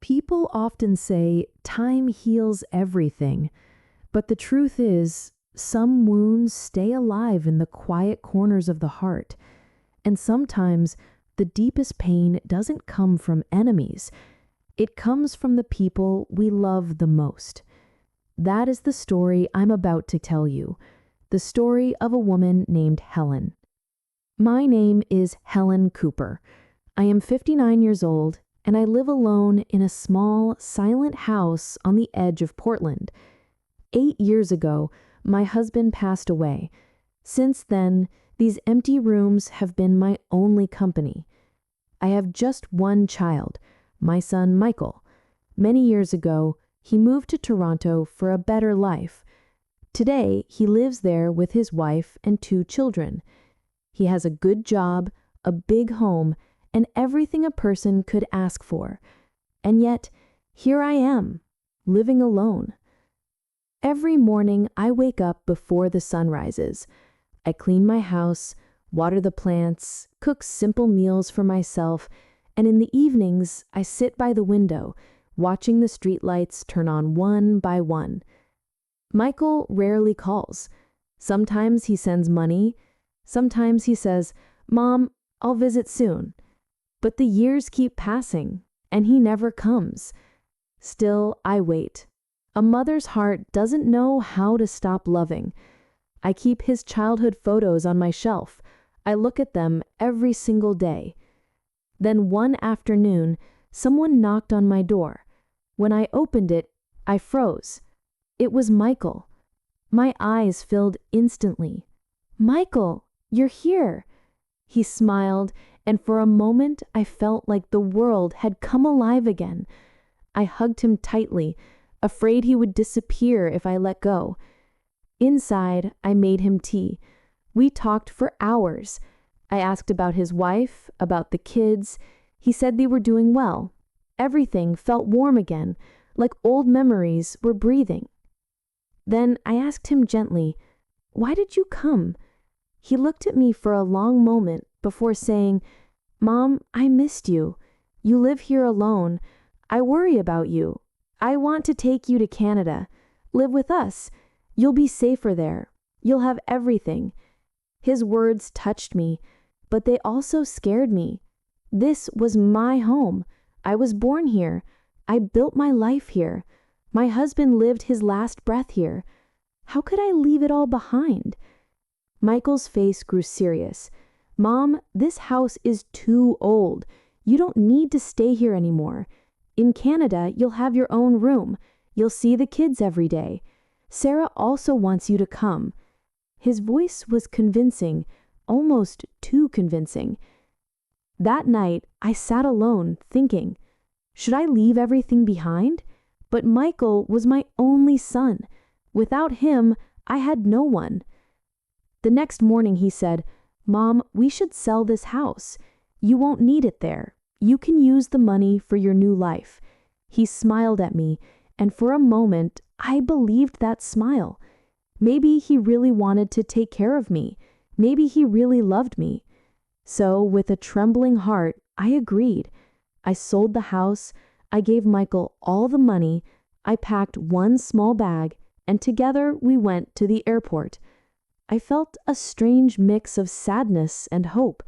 People often say time heals everything, but the truth is, some wounds stay alive in the quiet corners of the heart, and sometimes the deepest pain doesn't come from enemies. It comes from the people we love the most. That is the story I'm about to tell you, the story of a woman named Helen. My name is Helen Cooper. I am 59 years old, and I live alone in a small, silent house on the edge of Portland. 8 years ago, my husband passed away. Since then, these empty rooms have been my only company. I have just one child, my son Michael. Many years ago, he moved to Toronto for a better life. Today, he lives there with his wife and 2 children. He has a good job, a big home, and everything a person could ask for. And yet, here I am, living alone. Every morning, I wake up before the sun rises. I clean my house, water the plants, cook simple meals for myself, and in the evenings, I sit by the window, watching the streetlights turn on one by one. Michael rarely calls. Sometimes he sends money. Sometimes he says, "Mom, I'll visit soon." But the years keep passing, and he never comes. Still, I wait. A mother's heart doesn't know how to stop loving. I keep his childhood photos on my shelf. I look at them every single day. Then one afternoon, someone knocked on my door. When I opened it, I froze. It was Michael. My eyes filled instantly. "Michael, you're here." He smiled, and for a moment I felt like the world had come alive again. I hugged him tightly, afraid he would disappear if I let go. Inside, I made him tea. We talked for hours. I asked about his wife, about the kids. He said they were doing well. Everything felt warm again, like old memories were breathing. Then I asked him gently, "Why did you come?" He looked at me for a long moment before saying, "Mom, I missed you. You live here alone. I worry about you. I want to take you to Canada. Live with us. You'll be safer there. You'll have everything." His words touched me, but they also scared me. This was my home. I was born here. I built my life here. My husband lived his last breath here. How could I leave it all behind? Michael's face grew serious. "Mom, this house is too old. You don't need to stay here anymore. In Canada, you'll have your own room. You'll see the kids every day. Sarah also wants you to come." His voice was convincing, almost too convincing. That night, I sat alone, thinking, should I leave everything behind? But Michael was my only son. Without him, I had no one. The next morning he said, "Mom, we should sell this house. You won't need it there. You can use the money for your new life." He smiled at me, and for a moment, I believed that smile. Maybe he really wanted to take care of me. Maybe he really loved me. So, with a trembling heart, I agreed. I sold the house. I gave Michael all the money. I packed one small bag, and together we went to the airport. I felt a strange mix of sadness and hope.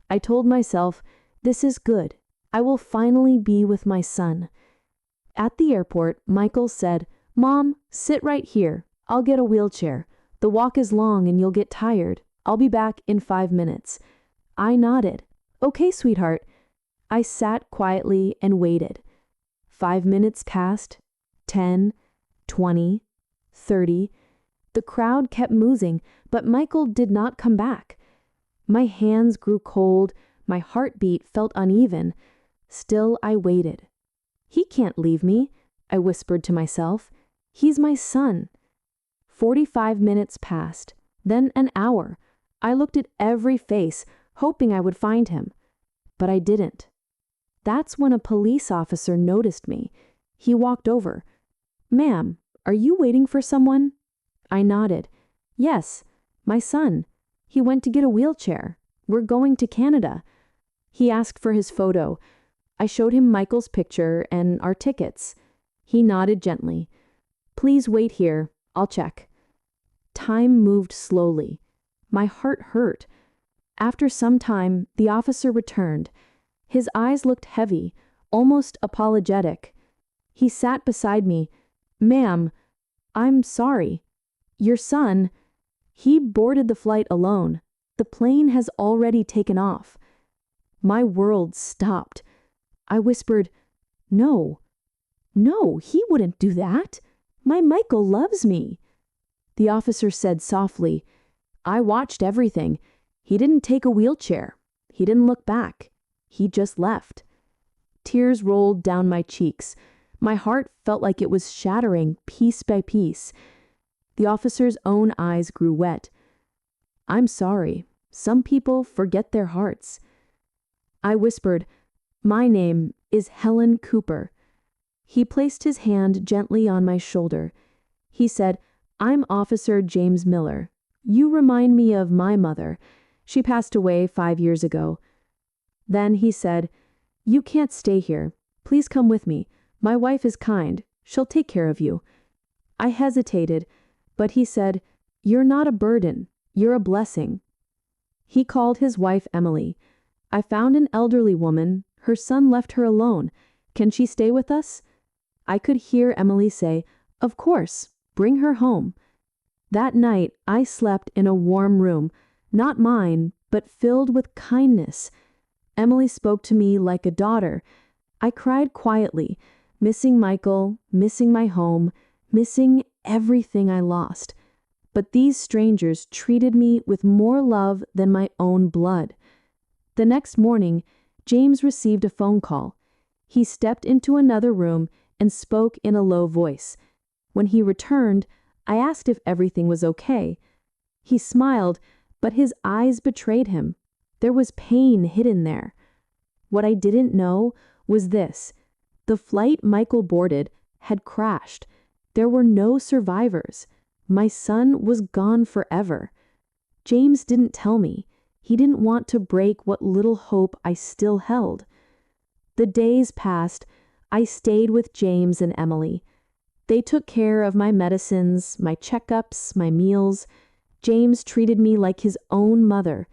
I told myself, this is good. I will finally be with my son. At the airport, Michael said, "Mom, sit right here. I'll get a wheelchair. The walk is long and you'll get tired. I'll be back in 5 minutes." I nodded. "Okay, sweetheart." I sat quietly and waited. 5 minutes passed, 10, 20, 30. The crowd kept moving, but Michael did not come back. My hands grew cold, my heartbeat felt uneven. Still, I waited. "He can't leave me," I whispered to myself. "He's my son." 45 minutes passed, then an hour. I looked at every face, hoping I would find him. But I didn't. That's when a police officer noticed me. He walked over. "Ma'am, are you waiting for someone?" I nodded. "Yes, my son. He went to get a wheelchair. We're going to Canada." He asked for his photo. I showed him Michael's picture and our tickets. He nodded gently. Please wait here. I'll check. Time moved slowly. My heart hurt. After some time, the officer returned. His eyes looked heavy, almost apologetic. He sat beside me. Ma'am, I'm sorry. Your son, he boarded the flight alone. The plane has already taken off. My world stopped. I whispered, No, he wouldn't do that. My Michael loves me. The officer said softly, I watched everything. He didn't take a wheelchair. He didn't look back. He just left. Tears rolled down my cheeks. My heart felt like it was shattering piece by piece. The officer's own eyes grew wet. I'm sorry. Some people forget their hearts. I whispered, My name is Helen Cooper. He placed his hand gently on my shoulder. He said, I'm Officer James Miller. You remind me of my mother. She passed away 5 years ago. Then he said, You can't stay here. Please come with me. My wife is kind. She'll take care of you. I hesitated, but he said, You're not a burden. You're a blessing. He called his wife Emily. I found an elderly woman. Her son left her alone. Can she stay with us? I could hear Emily say, Of course, bring her home. That night, I slept in a warm room, not mine, but filled with kindness. Emily spoke to me like a daughter. I cried quietly, missing Michael, missing my home, missing everything I lost. But these strangers treated me with more love than my own blood. The next morning, James received a phone call. He stepped into another room and spoke in a low voice. When he returned, I asked if everything was okay. He smiled, but his eyes betrayed him. There was pain hidden there. What I didn't know was this. The flight Michael boarded had crashed. There were no survivors. My son was gone forever. James didn't tell me. He didn't want to break what little hope I still held. The days passed. I stayed with James and Emily. They took care of my medicines, my checkups, my meals. James treated me like his own mother.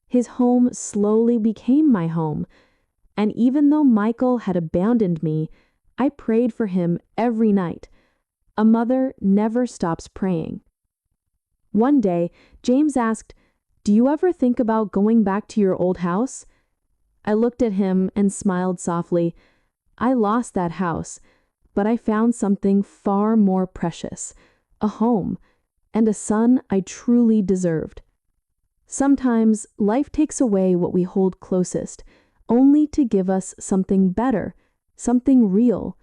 His home slowly became my home. And even though Michael had abandoned me, I prayed for him every night. A mother never stops praying. One day, James asked, Do you ever think about going back to your old house? I looked at him and smiled softly. I lost that house, but I found something far more precious, a home, and a son I truly deserved. Sometimes life takes away what we hold closest, only to give us something better, something real.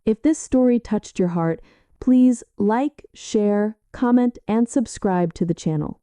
If this story touched your heart, please like, share, comment, and subscribe to the channel.